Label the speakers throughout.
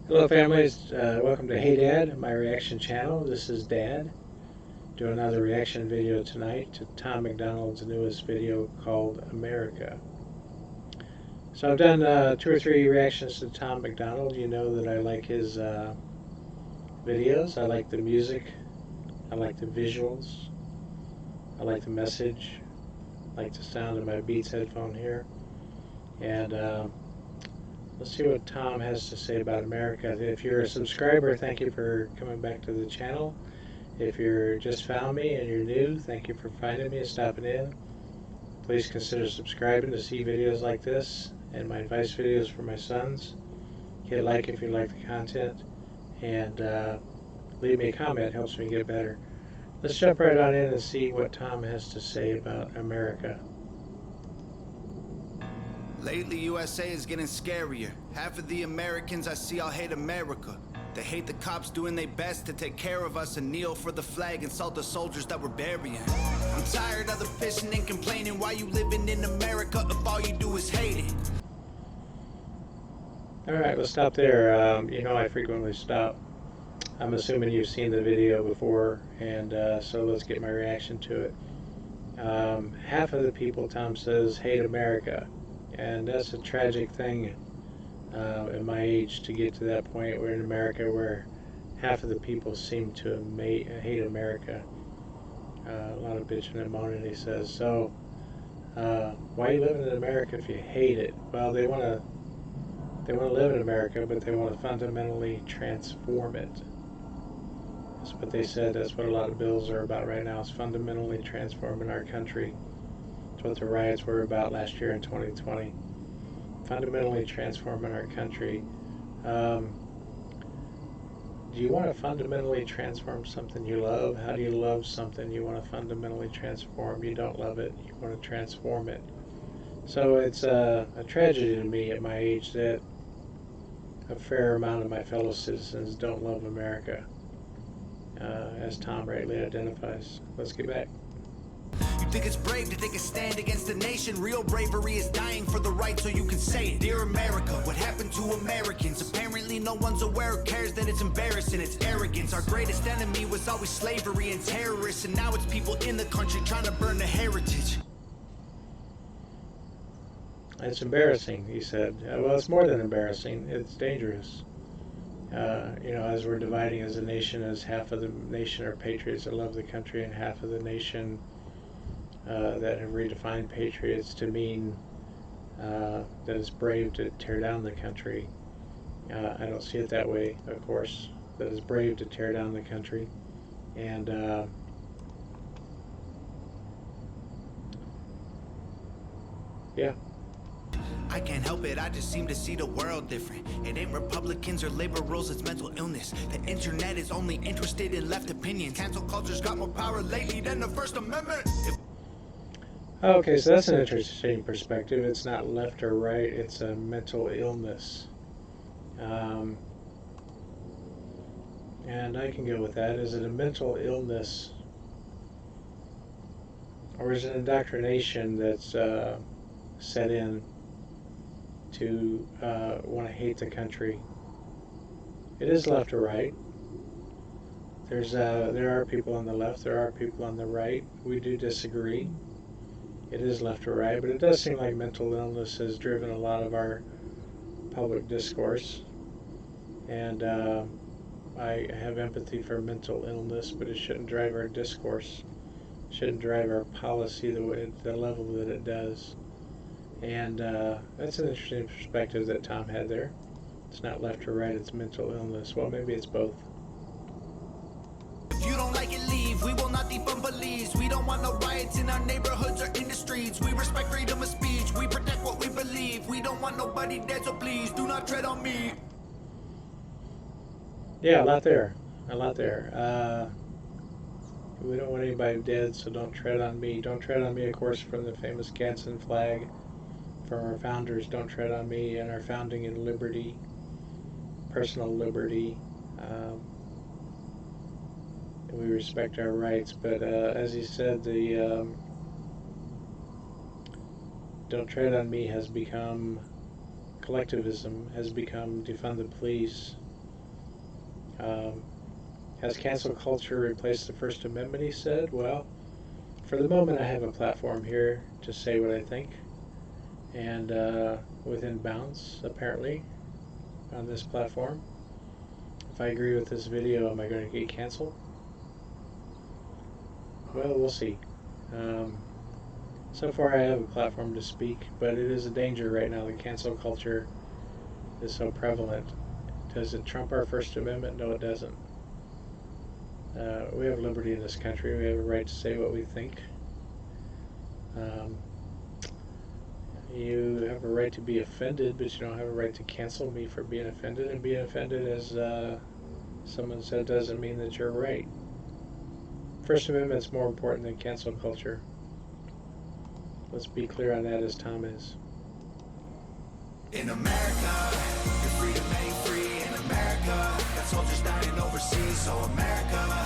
Speaker 1: Hello families, welcome to Hey Dad, my reaction channel. This is Dad. Doing another reaction video tonight to Tom MacDonald's newest video called America. So I've done 2 or 3 reactions to Tom MacDonald. You know that I like his videos. I like the music. I like the visuals. I like the message. I like the sound of my Beats headphone here. And let's see what Tom has to say about America. If you're a subscriber, thank you for coming back to the channel. If you're just found me and you're new, thank you for finding me and stopping in. Please consider subscribing to see videos like this and my advice videos for my sons. Hit like if you like the content, and leave me a comment. It helps me get better. Let's jump right on in and see what Tom has to say about America.
Speaker 2: Lately, USA is getting scarier. Half of the Americans I see all hate America. They hate the cops doing their best to take care of us and kneel for the flag and salt the soldiers that we're burying. I'm tired of the pissing and complaining. Why you living in America if all you do is hate it?
Speaker 1: Alright, let's stop there. You know I frequently stop. I'm assuming you've seen the video before, and so let's get my reaction to it. Half of the people, Tom says, hate America. And that's a tragic thing at my age to get to that point. We're in America where half of the people seem to hate America. A lot of bitching and moaning, he says. So, why are you living in America if you hate it? Well, they want to live in America, but they want to fundamentally transform it. That's what they said. That's what a lot of bills are about right now. Is fundamentally transforming our country. That's what the riots were about last year in 2020. Fundamentally transforming our country. Do you want to fundamentally transform something you love? How do you love something you want to fundamentally transform? You don't love it, you want to transform it. So it's a tragedy to me at my age that a fair amount of my fellow citizens don't love America, as Tom rightly identifies. Let's get back.
Speaker 2: You think it's brave to take a stand against the nation? Real bravery is dying for the right so you can say it. Dear America, what happened to Americans? Apparently no one's aware or cares that it's embarrassing. It's arrogance. Our greatest enemy was always slavery and terrorists, and now it's people in the country trying to burn the heritage.
Speaker 1: It's embarrassing, he said. Well, it's more than embarrassing. It's dangerous. You know, as we're dividing as a nation, as half of the nation are patriots that love the country, and half of the nation that have redefined patriots to mean that it's brave to tear down the country. I don't see it that way, of course. That it's brave to tear down the country. And yeah.
Speaker 2: I can't help it, I just seem to see the world different. It ain't Republicans or liberals, it's mental illness. The internet is only interested in left opinions. Cancel culture's got more power lately than the First Amendment.
Speaker 1: Okay, so that's an interesting perspective. It's not left or right, it's a mental illness. And I can go with that. Is it a mental illness, or is it indoctrination that's set in to want to hate the country? It is left or right. There are people on the left, there are people on the right. We do disagree. It is left or right, but it does seem like mental illness has driven a lot of our public discourse. And I have empathy for mental illness, but it shouldn't drive our discourse. It shouldn't drive our policy the level that it does. And that's an interesting perspective that Tom had there. It's not left or right, it's mental illness. Well, maybe it's both.
Speaker 2: If you don't like it, leave. We will not defund police. We don't want no riots in our neighborhoods or in the streets. We respect freedom of speech. We protect what we believe. We don't want nobody dead, so please do not tread on me.
Speaker 1: Yeah, a lot there. A lot there. We don't want anybody dead, so don't tread on me. Don't tread on me, of course, from the famous Gadsden flag. From our founders, don't tread on me, and our founding in liberty, personal liberty. We respect our rights, but as he said, the don't tread on me has become collectivism, has become defund the police, Um, has cancel culture replaced the First Amendment, he said. Well, for the moment, I have a platform here to say what I think, and within bounds, apparently, on this platform. If I agree with this video, am I going to get canceled? Well, we'll see. Um, so far, I have a platform to speak, but it is a danger right now. The cancel culture is so prevalent. Does it trump our First Amendment? No, it doesn't. We have liberty in this country. We have a right to say what we think. Um, you have a right to be offended, but you don't have a right to cancel me for being offended. And being offended, as someone said, doesn't mean that you're right. First Amendment's more important than cancel culture. Let's be clear on that, as Tom is.
Speaker 2: In America, your freedom ain't free. In America, got soldiers dying overseas. So America,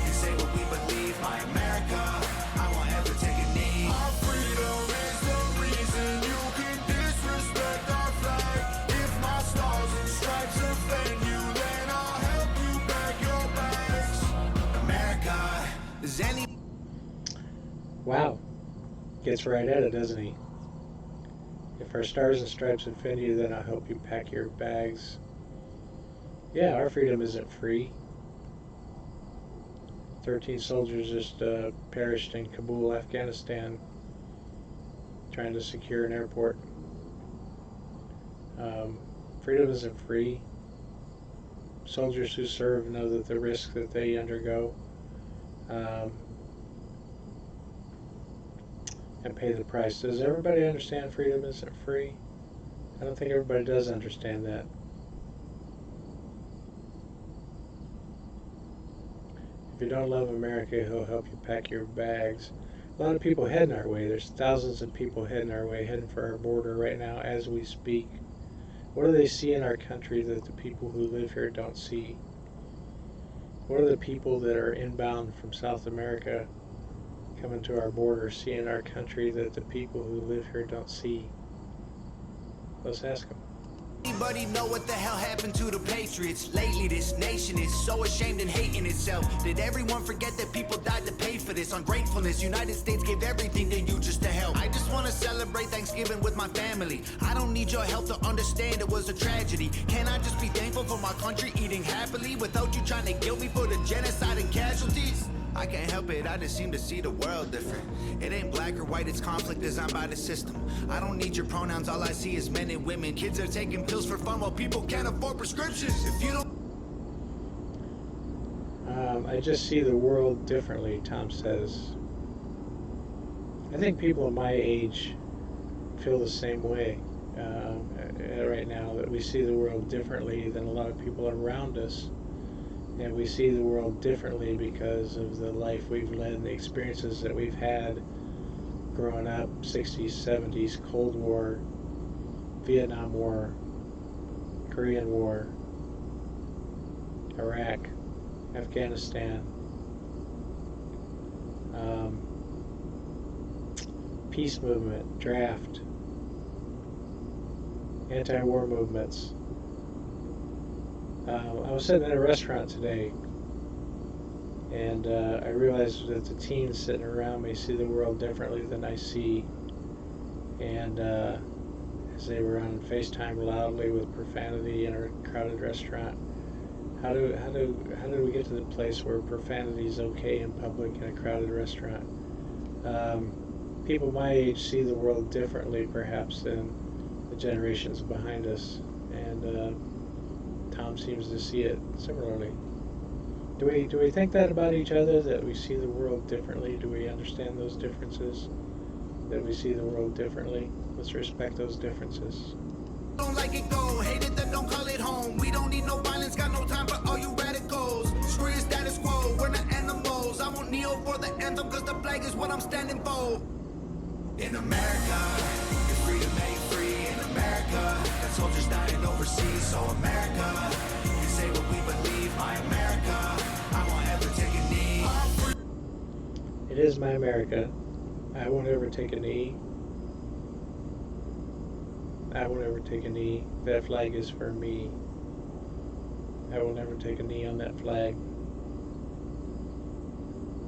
Speaker 2: you say what we believe. My America, I won't ever take a knee. Our freedom is the reason you can disrespect our flag. If my stars and stripes offend you, then I'll help you pack your bags. America, is any...
Speaker 1: Wow. Gets right at it, doesn't he? If our stars and stripes offend you, then I'll help you pack your bags. Yeah, our freedom isn't free. 13 soldiers just perished in Kabul, Afghanistan, trying to secure an airport. Freedom isn't free. Soldiers who serve know that the risk that they undergo and pay the price. Does everybody understand freedom isn't free? I don't think everybody does understand that. If you don't love America, he'll help you pack your bags. A lot of people heading our way. There's thousands of people heading our way, heading for our border right now as we speak. What do they see in our country that the people who live here don't see? What are the people that are inbound from South America coming to our border see in our country that the people who live here don't see? Let's ask them.
Speaker 2: Anybody know what the hell happened to the Patriots? Lately this nation is so ashamed and hating itself. Did everyone forget that people died to pay for this? Ungratefulness, United States gave everything to you just to help. I just want to celebrate Thanksgiving with my family. I don't need your help to understand it was a tragedy. Can I just be thankful for my country eating happily without you trying to guilt me for the genocide and casualties? I can't help it, I just seem to see the world different. It ain't black or white, it's conflict designed by the system. I don't need your pronouns, all I see is men and women. Kids are taking pills for fun while people can't afford prescriptions. If you don't...
Speaker 1: I just see the world differently, Tom says. I think people my age feel the same way right now, that we see the world differently than a lot of people around us. And we see the world differently because of the life we've led and the experiences that we've had growing up, 60s, 70s, Cold War, Vietnam War, Korean War, Iraq, Afghanistan, peace movement, draft, anti-war movements. I was sitting in a restaurant today, and I realized that the teens sitting around me see the world differently than I see. And as they were on FaceTime loudly with profanity in a crowded restaurant, how do we get to the place where profanity is okay in public in a crowded restaurant? People my age see the world differently, perhaps, than the generations behind us, and Tom seems to see it similarly. Do we think that about each other, that we see the world differently? Do we understand those differences? That we see the world differently? Let's respect those differences.
Speaker 2: Don't like it, go. Hate it, then don't call it home. We don't need no violence, got no time for all you radicals. Screw your status quo, we're not animals. I won't kneel for the anthem, cause the flag is what I'm standing for. In America, your freedom ain't free. In America, got soldiers dying overseas. So America, you say what we believe. My America, I won't ever take a knee.
Speaker 1: It is my America. I won't ever take a knee. I won't ever take a knee. That flag is for me. I will never take a knee on that flag.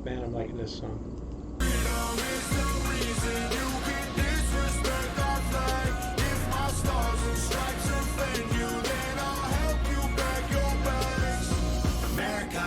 Speaker 1: Man, I'm liking this song.
Speaker 2: Freedom is the reason you can disrespect our flag. If my stars and stripes offend you, then I'll help you back your bags. America,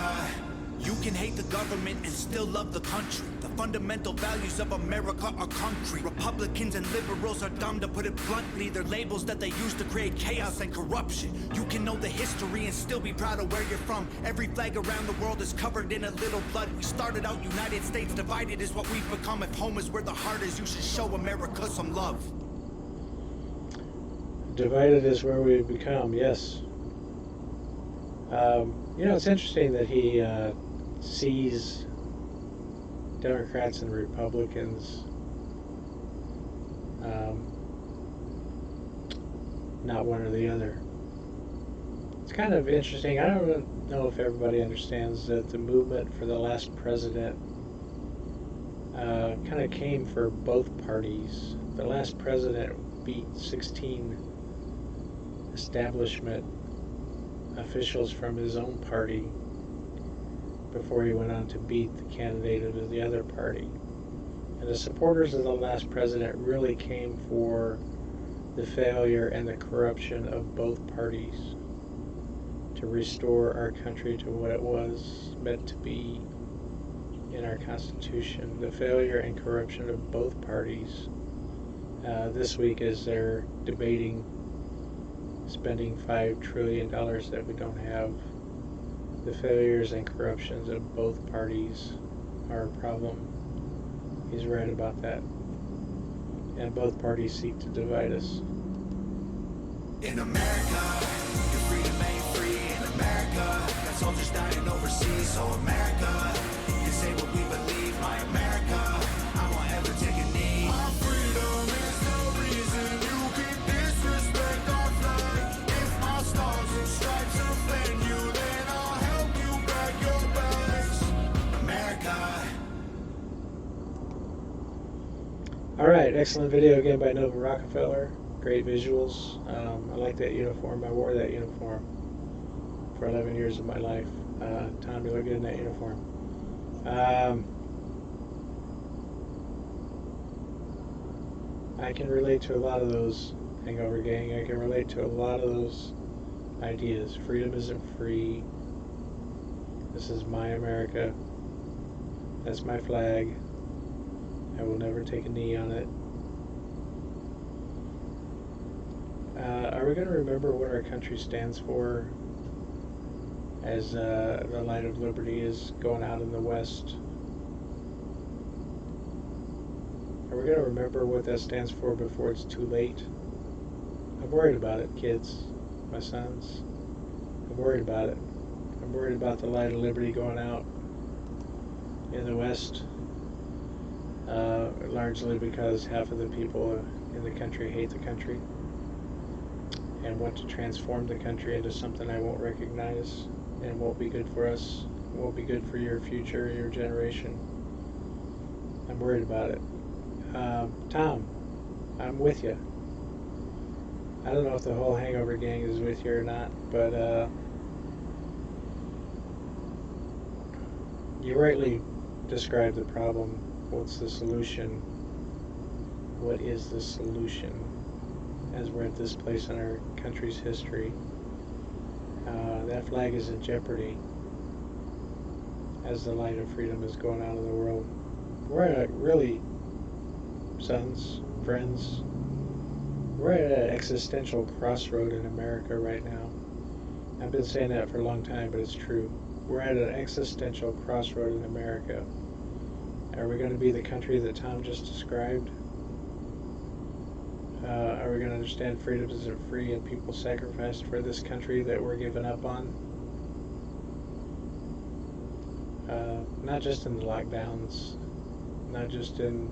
Speaker 2: you can hate the government and still love the country. The fundamental values of America are concrete. Republicans and liberals are dumb, to put it bluntly. They're labels that they use to create chaos and corruption. You can know the history and still be proud of where you're from. Every flag around the world is covered in a little blood. We started out United States, divided is what we've become. If home is where the heart is, you should show America some love.
Speaker 1: Divided is where we've become, yes. You know, it's interesting that he sees Democrats and Republicans not one or the other. It's kind of interesting. I don't know if everybody understands that the movement for the last president kind of came for both parties. The last president beat 16 establishment officials from his own party before he went on to beat the candidate of the other party. And the supporters of the last president really came for the failure and the corruption of both parties to restore our country to what it was meant to be in our Constitution. The failure and corruption of both parties. This week, as they're debating spending $5 trillion that we don't have, the failures and corruptions of both parties are a problem. He's right about that. And both parties seek to divide us.
Speaker 2: In America, your freedom ain't free. In America, got soldiers dying overseas. So America, you can say what we believe. My America, I won't ever take a knee. My freedom is the reason you can disrespect our flag. If my stars and stripes offend you, then I'll help you back your bags. America.
Speaker 1: Alright, excellent video again by Nova Rockafeller. Great visuals. I like that uniform. I wore that uniform for 11 years of my life. Tom, you look good in that uniform. I can relate to a lot of those, Hangover Gang. I can relate to a lot of those ideas. Freedom isn't free. This is my America. That's my flag. I will never take a knee on it. Are we going to remember what our country stands for as the light of liberty is going out in the West? Are we going to remember what that stands for before it's too late? I'm worried about it, kids, my sons. I'm worried about it. I'm worried about the light of liberty going out in the West, largely because half of the people in the country hate the country and want to transform the country into something I won't recognize and won't be good for us, won't be good for your future, your generation. I'm worried about it. Tom, I'm with you. I don't know if the whole Hangover Gang is with you or not, but you rightly described the problem. What's the solution? What is the solution? As we're at this place in our country's history, that flag is in jeopardy as the light of freedom is going out of the world. We're at a really, sons, friends, we're at an existential crossroad in America right now. I've been saying that for a long time, but it's true. We're at an existential crossroad in America. Are we going to be the country that Tom just described? Are we going to understand freedom isn't free and people sacrificed for this country that we're giving up on? Not just in the lockdowns, not just in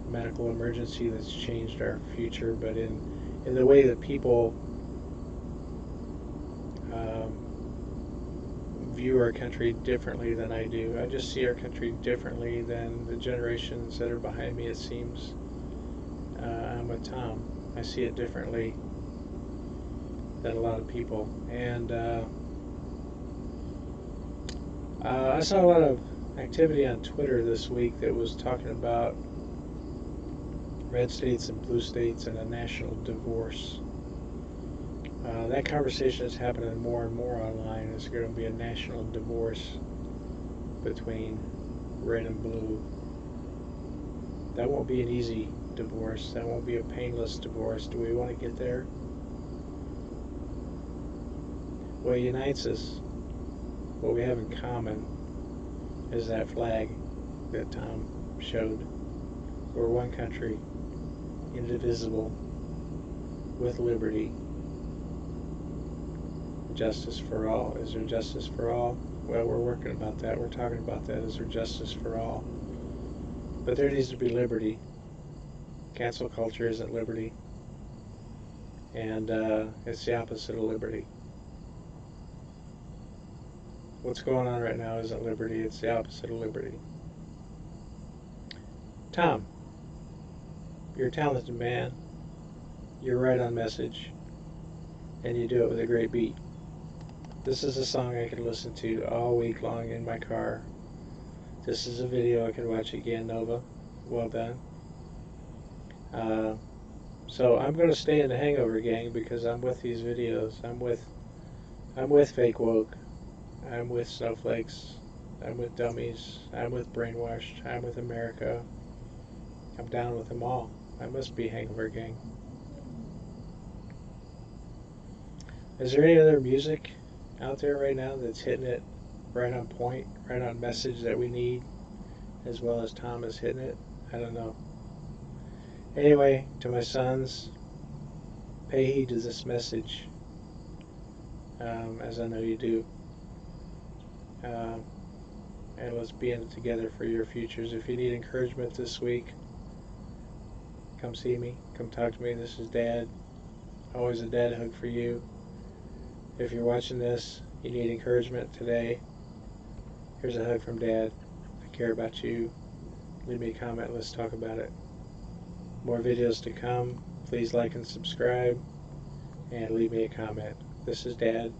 Speaker 1: medical emergency that's changed our future, but in the way that people view our country differently than I do. I just see our country differently than the generations that are behind me, it seems. I'm with Tom. I see it differently than a lot of people. And I saw a lot of activity on Twitter this week that was talking about red states and blue states and a national divorce. That conversation is happening more and more online. There's going to be a national divorce between red and blue. That won't be an easy divorce. That won't be a painless divorce. Do we want to get there? What unites us, what we have in common, is that flag that Tom showed. We're one country, indivisible, with liberty. Justice for all. Is there justice for all? Well, we're working about that. We're talking about that. Is there justice for all? But there needs to be liberty. Cancel culture isn't liberty. And it's the opposite of liberty. What's going on right now isn't liberty. It's the opposite of liberty. Tom, you're a talented man. You're right on message. And you do it with a great beat. This is a song I could listen to all week long in my car. This is a video I could watch again, Nova. Well done. So I'm going to stay in the Hangover gang because I'm with these videos. I'm with fake woke. I'm with snowflakes. I'm with dummies. I'm with brainwashed. I'm with America. I'm down with them all. I must be Hangover gang. Is there any other music out there right now that's hitting it right on point, right on message that we need, as well as Tom is hitting it? I don't know. Anyway, to my sons, pay heed to this message, as I know you do. And let's be in it together for your futures. If you need encouragement this week, come see me. Come talk to me. This is Dad. Always a dad hug for you. If you're watching this, you need encouragement today, here's a hug from Dad. I care about you. Leave me a comment. Let's talk about it. More videos to come. Please like and subscribe. And leave me a comment. This is Dad.